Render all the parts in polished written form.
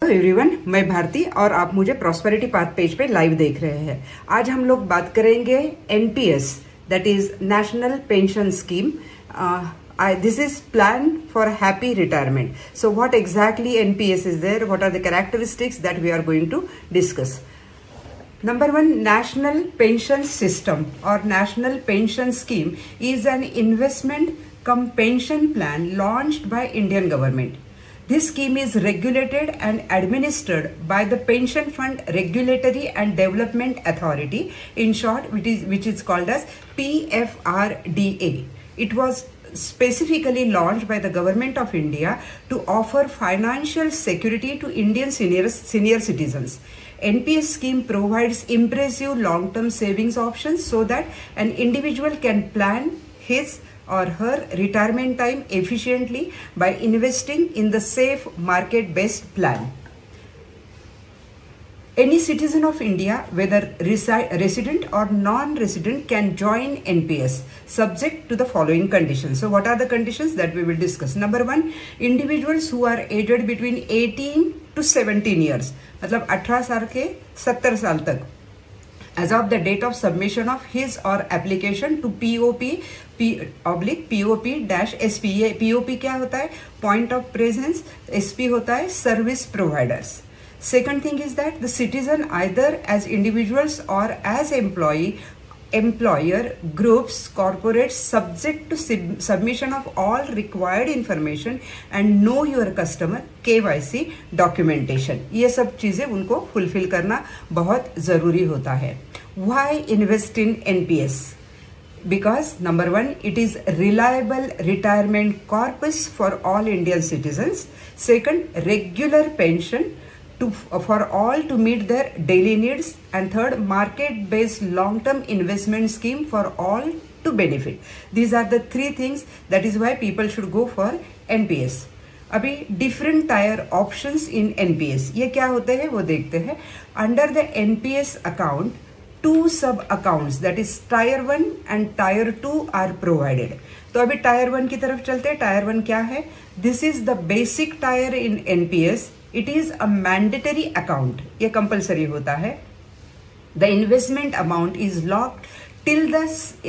Everyone, मैं भारती और आप मुझे प्रॉस्पेरिटी पाथ पेज पे लाइव देख रहे हैं। आज हम लोग बात करेंगे NPS, that is national pension scheme. This is plan for happy retirement. So what exactly NPS is there? What are the characteristics that we are going to discuss? Number one, National Pension System or National Pension Scheme is an investment cum pension plan launched by Indian government. This scheme is regulated and administered by the Pension Fund Regulatory and Development Authority, in short, which is called as PFRDA. It was specifically launched by the Government of India to offer financial security to Indian senior citizens. NPS scheme provides impressive long-term savings options so that an individual can plan his or her retirement time efficiently by investing in the safe market-based plan. Any citizen of India, whether resident or non-resident, can join NPS subject to the following conditions. So what are the conditions that we will discuss? Number one, individuals who are aged between 18 to 17 years, मतलब 18 साल के 70 साल तक, as of the date of submission of his or application to POP/POP-SP. POP क्या होता है? Point of presence. SP होता है service providers. Second thing is that the citizen, either as individuals or as employer, groups, corporates, subject to submission of all required information and know your customer KYC documentation. ये सब चीजें उनको fulfil करना बहुत जरूरी होता है. Why invest in NPS? Because number one, it is reliable retirement corpus for all Indian citizens. Second, regular pension for all to meet their daily needs, and third, market-based long-term investment scheme for all to benefit. These are the three things that is why people should go for NPS. अभी different tier options in NPS, ये क्या होते हैं वो देखते हैं. Under the NPS account, two sub accounts, that is tier 1 and tier 2 are provided. तो अभी tier 1 की तरफ चलते हैं. tier 1 क्या है? This is the basic tier in NPS. It is a mandatory account. ये compulsory होता है. The investment amount is locked till the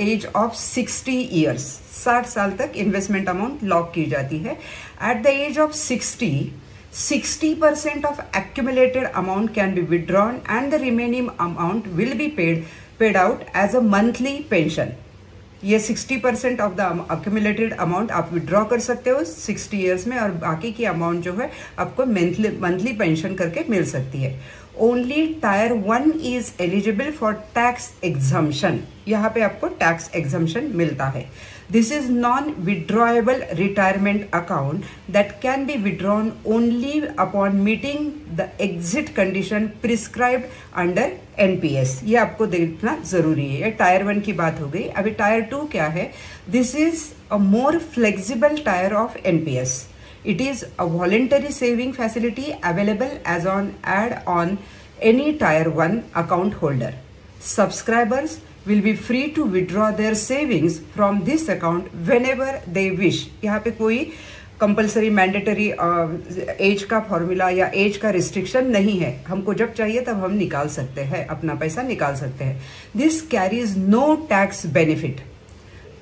age of 60 years. 60 साल तक investment amount lock की जाती है. At the age of 60% of accumulated amount can be withdrawn and the remaining amount will be paid out as a monthly pension. ये 60% of the accumulated amount आप withdraw कर सकते हो 60 इयर्स में, और बाकी की अमाउंट जो है आपको मंथली पेंशन करके मिल सकती है. Only tyre 1 is eligible for tax exemption. यहाँ पे आपको टैक्स एग्जम्पशन मिलता है. This is non-withdrawable retirement account that can be withdrawn only upon meeting the exit condition prescribed under NPS. ये आपको देखना जरूरी है. ये टायर 1 की बात हो गई. अभी टायर 2 क्या है? This is a more flexible tier of NPS. It is a voluntary saving facility available as on add-on any tier 1 account holder. Subscribers will be free to withdraw their savings from this account whenever they wish. यहाँ पे कोई compulsory mandatory as का formula या as का restriction नहीं है. हमको जब चाहिए तब हम निकाल सकते हैं, अपना पैसा निकाल सकते हैं. This carries no tax benefit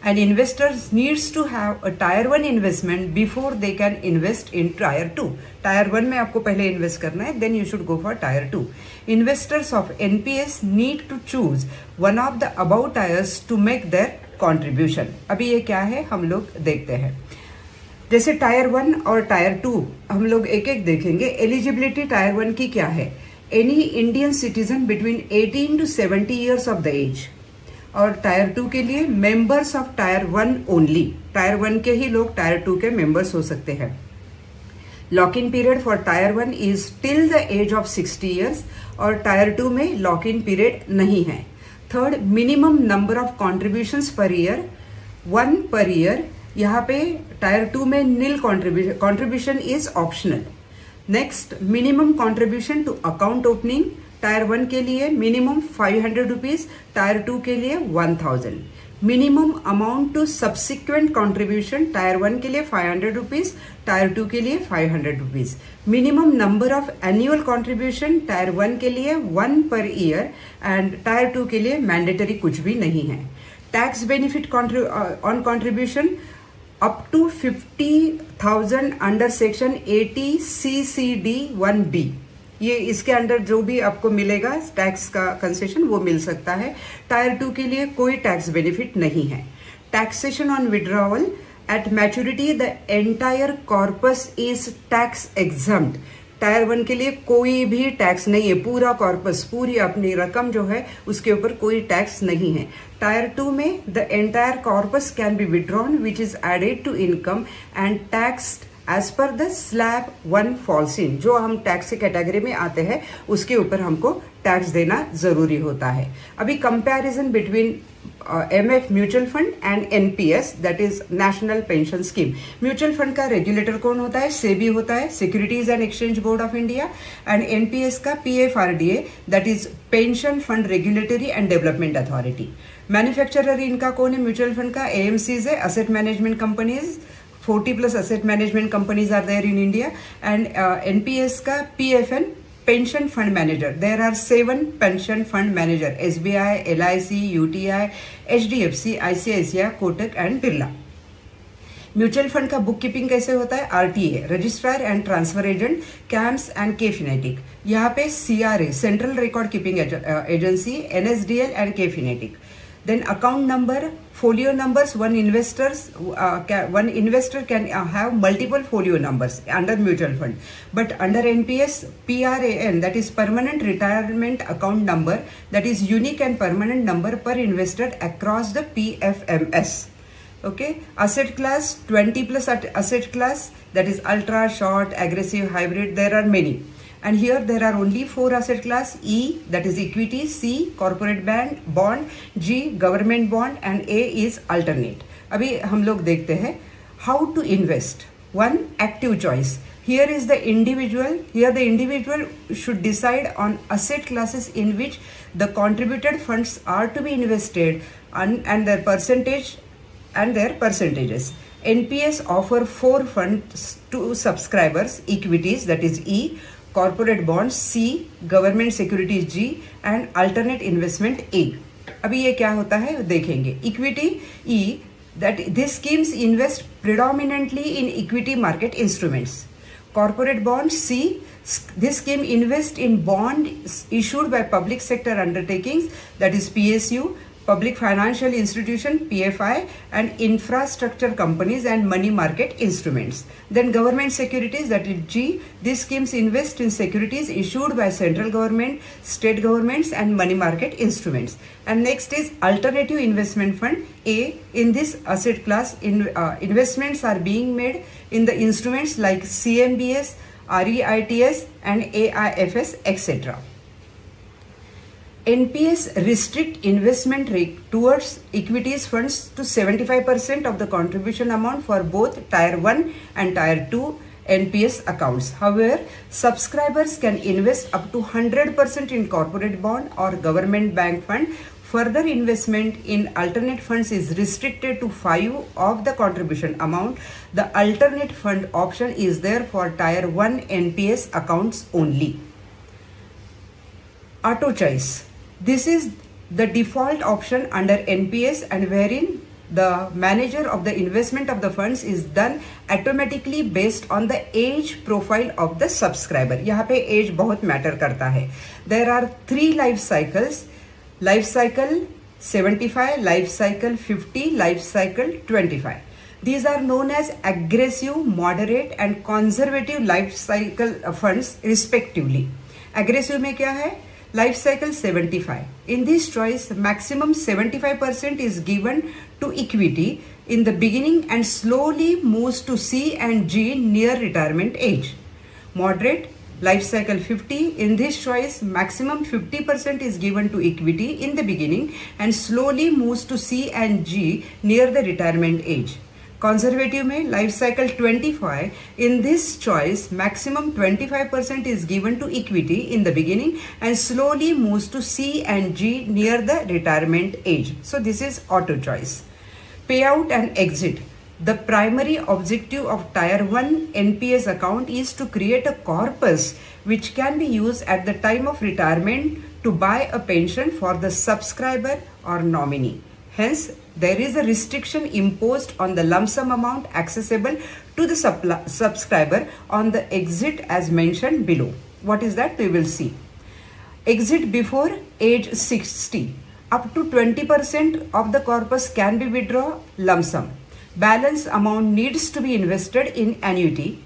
and investors needs to have a tier 1 investment before they can invest in tier 2. tier 1 में आपको पहले इन्वेस्ट करना है, then you should go for tier 2. Investors of NPS need to choose one of the above tiers to make their contribution. अभी ये क्या है हम लोग देखते हैं. जैसे टायर 1 और टायर 2 हम लोग एक एक देखेंगे. एलिजिबिलिटी टायर 1 की क्या है? Any Indian citizen between 18 to 70 years of the age. और टायर 2 के लिए members of tyre 1 only. Tyre 1 के ही लोग टायर 2 के मेंबर्स हो सकते हैं. Lock in period for tier 1 is till the age of 60 years और टायर 2 में लॉक इन पीरियड नहीं है. Third, minimum number of contributions per year 1 per year. यहाँ पे टायर 2 में nil contribution is optional. Next, minimum contribution to account opening. Tier 1 के लिए minimum 500 rupees, tyre 2 के लिए 1000. Minimum amount to subsequent contribution tier 1 के लिए 500 रुपीज, टायर 2 के लिए 500 rupees. Minimum number of annual contribution tier 1 के लिए 1 पर ईयर एंड टायर 2 के लिए मैंडेटरी कुछ भी नहीं है। Tax benefit on contribution up to 50,000 under section 80 CCD 1B, ये इसके अंडर जो भी आपको मिलेगा टैक्स का कंसेशन वो मिल सकता है। टायर 2 के लिए कोई टैक्स बेनिफिट नहीं है। Taxation on withdrawal at maturity the entire corpus is tax exempt. Tyre 1 के लिए कोई भी टैक्स नहीं है, पूरा कॉर्पस, पूरी अपनी रकम जो है उसके ऊपर कोई टैक्स नहीं है। टायर 2 में the entire corpus can be withdrawn which is added to income and taxed as per the slab 1 falls in. जो हम टैक्स कैटेगरी में आते हैं उसके ऊपर हमको टैक्स देना जरूरी होता है। अभी comparison between MF mutual fund and NPS that is national pension scheme. Mutual fund का रेगुलेटर कौन होता है? सेबी होता है, securities and exchange board of India, and NPS का PFRDA that is pension fund regulatory and development authority. Manufacturer इनका कौन है म्यूचुअल फंड का? AMCs है, asset management companies, 40+ asset management companies are there in India, and NPS का PFN pension fund manager. There are 7 pension fund manager: SBI, LIC, UTI, HDFC, ICICI, Kotak and Birla. Mutual fund का book keeping कैसे होता है? RTA, registrar and transfer agent, camps and के phenetic. यहाँ पे CRA, central record keeping agency, NSDL and के phenetic. Then account number, folio numbers. One investor can have multiple folio numbers under mutual fund, but under NPS, PRAN, that is permanent retirement account number, that is unique and permanent number per investor across the PFMS. Okay, asset class 20+ asset class, that is ultra, short, aggressive, hybrid. There are many. And here there are only 4 asset class: E, that is equity; C, corporate bond; G, government bond; and A is alternate. अभी हम लोग देखते हैं how to invest. 1, active choice. Here the individual should decide on asset classes in which the contributed funds are to be invested and their percentages. NPS offer 4 funds to subscribers: equities, that is E, corporate bonds C, government securities G, and alternate investment A. अभी ये क्या होता है देखेंगे। Equity E, that these schemes invest predominantly in equity market instruments. Corporate bonds C, this scheme invest in bonds issued by public sector undertakings, that is PSU, public financial institution PFI, and infrastructure companies and money market instruments. Then government securities, that is G, these schemes invest in securities issued by central government, state governments and money market instruments. And next is alternative investment fund A. In this asset class, investments are being made in the instruments like CMBS, REITs and AIFs, etc. NPS restrict investment rate towards equities funds to 75% of the contribution amount for both Tier 1 and Tier 2 NPS accounts. However, subscribers can invest up to 100% in corporate bond or government bank fund. Further investment in alternate funds is restricted to 5 of the contribution amount. The alternate fund option is there for Tier 1 NPS accounts only. Auto choice. This is the default option under NPS and wherein the manager of the investment of the funds is done automatically based on the age profile of the subscriber. यहाँ पे age बहुत matter करता है. There are 3 life cycles: life cycle 75, life cycle 50, life cycle 25. These are known as aggressive, moderate and conservative life cycle funds respectively. Aggressive में क्या है? Life cycle 75. In this choice, maximum 75% is given to equity in the beginning and slowly moves to C and G near retirement age. Moderate, life cycle 50. In this choice, maximum 50% is given to equity in the beginning and slowly moves to C and G near the retirement age. Conservative में life cycle 25. In this choice, maximum 25% is given to equity in the beginning and slowly moves to C and G near the retirement age. So this is auto choice. Payout and exit. The primary objective of Tier 1 NPS account is to create a corpus which can be used at the time of retirement to buy a pension for the subscriber or nominee. Hence, there is a restriction imposed on the lump sum amount accessible to the subscriber on the exit as mentioned below. What is that? We will see. Exit before age 60. Up to 20% of the corpus can be withdrawn lump sum. Balance amount needs to be invested in annuity.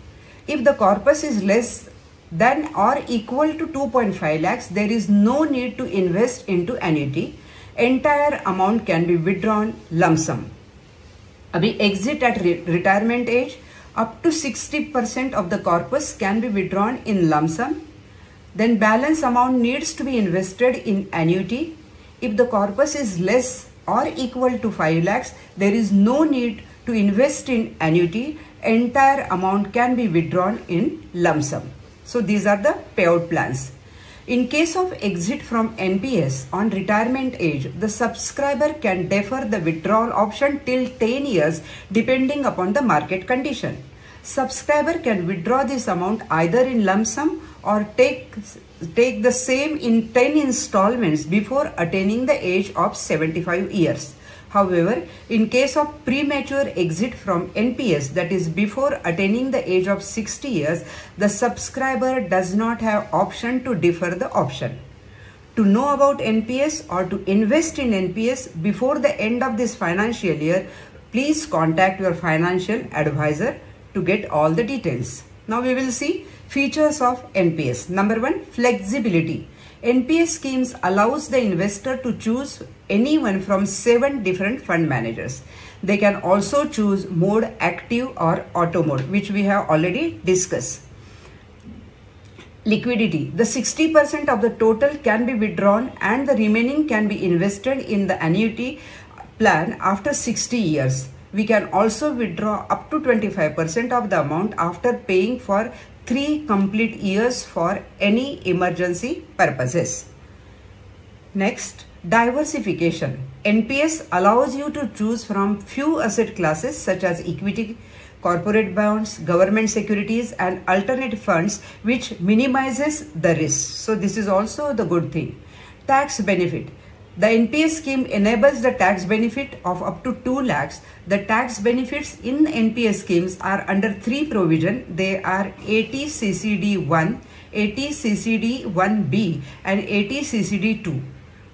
If the corpus is less than or equal to 2.5 lakhs, there is no need to invest into annuity. Entire amount can be withdrawn lump sum. Abhi exit at retirement age, up to 60% of the corpus can be withdrawn in lump sum. Then balance amount needs to be invested in annuity. If the corpus is less or equal to 5 lakhs, there is no need to invest in annuity. Entire amount can be withdrawn in lump sum. So these are the payout plans. In case of exit from NPS on retirement age, the subscriber can defer the withdrawal option till 10 years depending upon the market condition. Subscriber can withdraw this amount either in lump sum or take the same in 10 installments before attaining the age of 75 years. However, in case of premature exit from NPS, that is before attaining the age of 60 years, the subscriber does not have option to defer the option. To know about NPS or to invest in NPS before the end of this financial year, please contact your financial advisor to get all the details. Now we will see features of NPS. Number 1, flexibility. NPS schemes allows the investor to choose anyone from 7 different fund managers. They can also choose mode active or auto mode, which we have already discussed. Liquidity. The 60% of the total can be withdrawn and the remaining can be invested in the annuity plan after 60 years. We can also withdraw up to 25% of the amount after paying for 3 complete years for any emergency purposes. Next, diversification. NPS allows you to choose from few asset classes such as equity, corporate bonds, government securities and alternate funds, which minimizes the risk. So this is also the good thing. Tax benefit. The NPS scheme enables the tax benefit of up to 2 lakhs. The tax benefits in NPS schemes are under 3 provisions. They are 80 CCD 1, 80 CCD 1B and 80 CCD 2.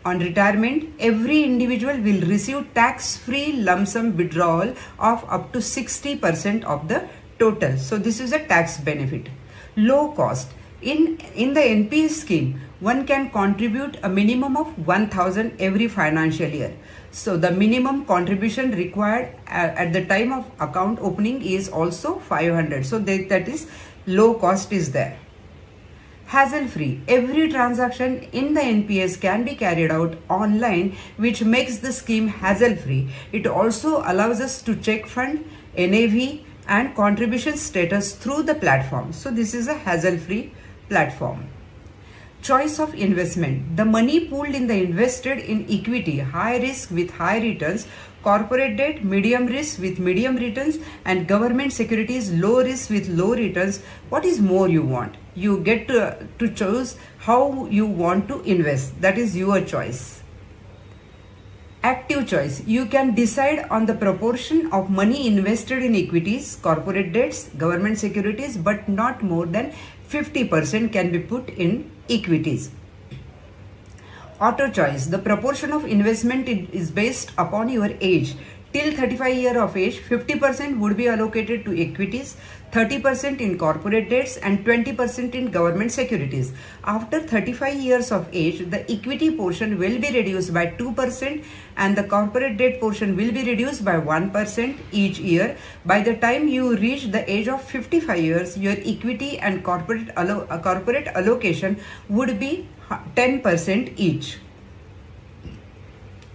On retirement, every individual will receive tax-free lump sum withdrawal of up to 60% of the total. So this is a tax benefit. Low cost. In the NPS scheme, one can contribute a minimum of 1,000 every financial year. So the minimum contribution required at the time of account opening is also 500. So that is low cost is there. Hassle-free. Every transaction in the NPS can be carried out online, which makes the scheme hassle-free. It also allows us to check fund, NAV and contribution status through the platform. So this is a hassle-free platform. Choice of investment. The money pooled in the invested in equity, high risk with high returns, corporate debt, medium risk with medium returns and government securities, low risk with low returns. What is more you want? You get to choose how you want to invest. That is your choice. Active choice. You can decide on the proportion of money invested in equities, corporate debts, government securities, but not more than 50% can be put in equities. Auto choice. The proportion of investment is based upon your age. Till 35 years of age, 50% would be allocated to equities, 30% in corporate debts and 20% in government securities. After 35 years of age, the equity portion will be reduced by 2% and the corporate debt portion will be reduced by 1% each year. By the time you reach the age of 55 years, your equity and corporate allocation would be 10% each.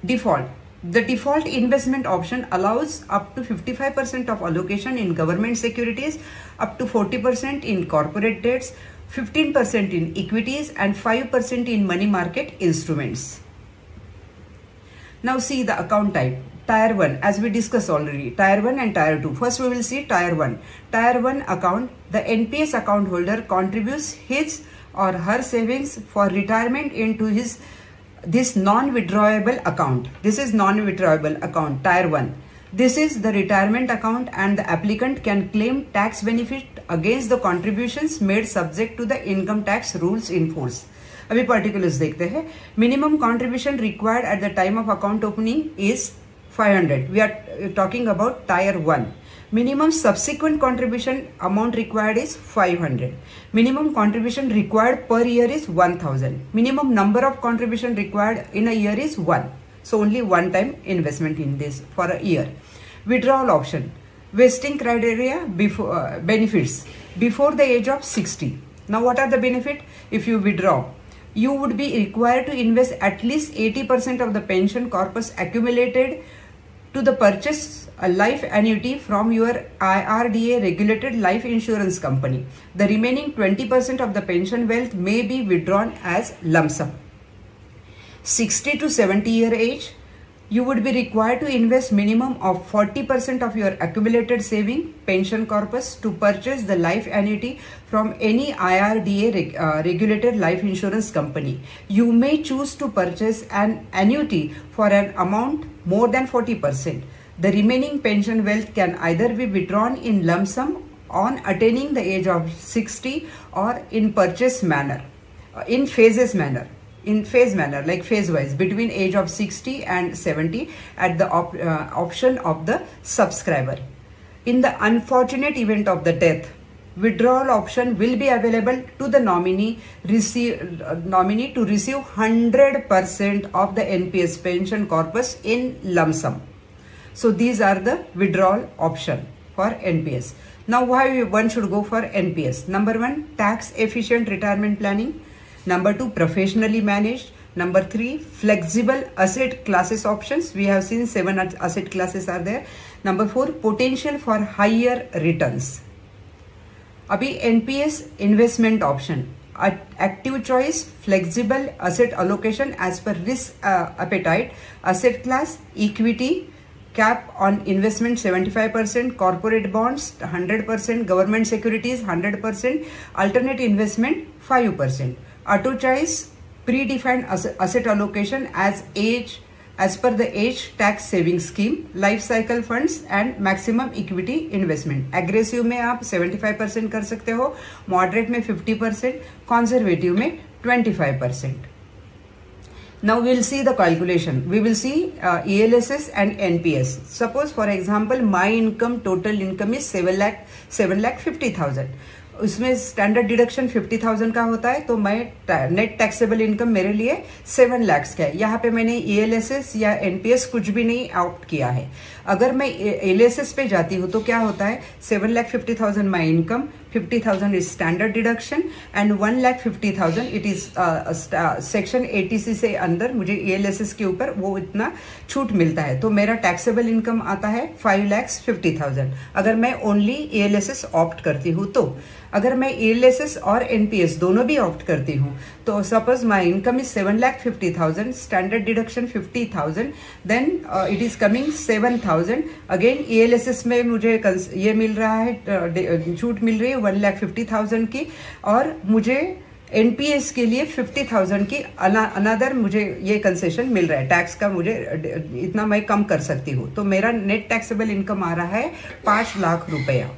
Default. The default investment option allows up to 55% of allocation in government securities, up to 40% in corporate debts, 15% in equities, and 5% in money market instruments. Now see the account type. Tier 1, as we discussed already, Tier 1 and Tier 2. First we will see Tier 1. Tier 1 account, the NPS account holder contributes his or her savings for retirement into this non-withdrawable account. This is non-withdrawable account, Tier 1. This is the retirement account and the applicant can claim tax benefit against the contributions made subject to the income tax rules in force. अभी particulars देखते हैं. Minimum contribution required at the time of account opening is 500. We are talking about Tier 1. Minimum subsequent contribution amount required is 500. Minimum contribution required per year is 1000. Minimum number of contribution required in a year is 1. So only one time investment in this for a year. Withdrawal option. Vesting criteria benefits before the age of 60. Now what are the benefit? If you withdraw, you would be required to invest at least 80% of the pension corpus accumulated to the purchase a life annuity from your IRDA regulated life insurance company. The remaining 20% of the pension wealth may be withdrawn as lump sum. 60 to 70 year age, you would be required to invest minimum of 40% of your accumulated saving pension corpus to purchase the life annuity from any IRDA regulated life insurance company. You may choose to purchase an annuity for an amount more than 40%. The remaining pension wealth can either be withdrawn in lump sum on attaining the age of 60 or in purchase manner, in phase manner, like phase wise between age of 60 and 70 at the option of the subscriber. In the unfortunate event of the death, withdrawal option will be available to the nominee to receive 100% of the NPS pension corpus in lump sum. So these are the withdrawal option for NPS. Now why one should go for NPS? Number 1, tax efficient retirement planning. Number 2, professionally managed. Number 3, flexible asset classes options. We have seen 7 asset classes are there. Number 4, potential for higher returns. Abhi NPS investment option. Active choice, flexible asset allocation as per risk appetite, asset class, equity, cap on investment 75%, corporate bonds 100%, government securities 100%, alternate investment 5%. Auto choice, predefined asset allocation as per the age tax saving scheme, life cycle funds and maximum equity investment. Aggressive में आप 75% कर सकते हो, moderate में 50%, conservative में 25%. Now we will see the calculation. We will see ELSS and NPS. Suppose for example my income, total income is 7,50,000. उसमें standard deduction 50,000 का होता है, तो मैं नेट टैक्सेबल इनकम मेरे लिए 7 लाख का है. यहाँ पे मैंने ELSS या NPS कुछ भी नहीं ऑप्ट किया है. अगर मैं ELSS पे जाती हूँ तो क्या होता है, 7,50,000 my income, 50,000 is standard deduction and 1,50,000 it is section 80C से अंदर मुझे ELSS के ऊपर वो इतना छूट मिलता है. तो मेरा टैक्सेबल इनकम आता है 5,50,000 अगर मैं ओनली ELSS ऑप्ट करती हूँ. तो अगर मैं ELSS और NPS दोनों भी ऑप्ट करती हूँ तो suppose my income is 7,50,000, standard deduction 50,000, then it is coming 7,000. Again ELSS में मुझे ये मिल रहा है, छूट मिल रही है 1,50,000 की, और मुझे NPS के लिए 50,000 की अनदर मुझे ये कंसेशन मिल रहा है. टैक्स का मुझे इतना मैं कम कर सकती हूँ. तो मेरा नेट टैक्सेबल इनकम आ रहा है 5 लाख रुपया.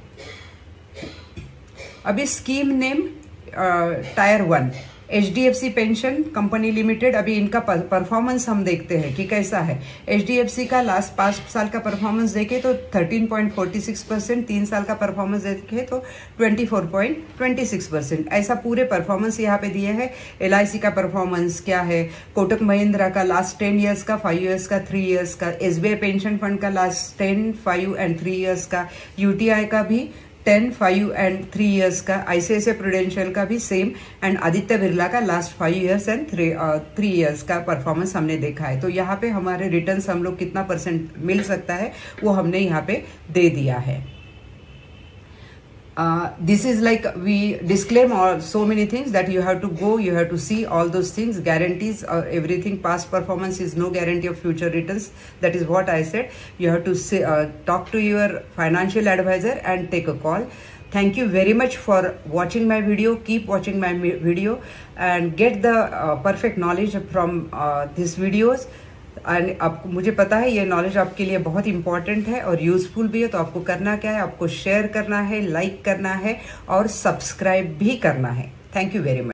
अभी scheme name tyre 1 HDFC pension company limited. अभी इनका परफॉर्मेंस हम देखते हैं कि कैसा है. HDFC का लास्ट 5 साल का परफॉर्मेंस देखे तो 13.46%, 3 साल का परफॉर्मेंस देखे तो 24.26%. ऐसा पूरे परफॉर्मेंस यहाँ पे दिए हैं. LIC का परफॉर्मेंस क्या है, कोटक महिंद्रा का लास्ट 10 ईयर्स का, 5 ईयर्स का, 3 ईयर्स का, SBI पेंशन फंड का लास्ट 10, 5 एंड 3 ईयर्स का, UTI का भी 10, 5 एंड 3 इयर्स का, ICICI प्रूडेंशियल का भी सेम, एंड आदित्य बिरला का लास्ट 5 इयर्स एंड 3 इयर्स का परफॉर्मेंस हमने देखा है। तो यहाँ पे हमारे रिटर्न्स हम लोग कितना परसेंट मिल सकता है वो हमने यहाँ पे दे दिया है। This is like we disclaim all so many things that you have to go, you have to see all those things, guarantees, everything. Past performance is no guarantee of future returns. That is what I said. You have to say, talk to your financial advisor and take a call. Thank you very much for watching my video. Keep watching my video and get the perfect knowledge from these videos. And आपको, मुझे पता है ये knowledge आपके लिए बहुत important है और यूजफुल भी है। तो आपको करना क्या है, आपको शेयर करना है, लाइक करना है और सब्सक्राइब भी करना है। Thank you very much.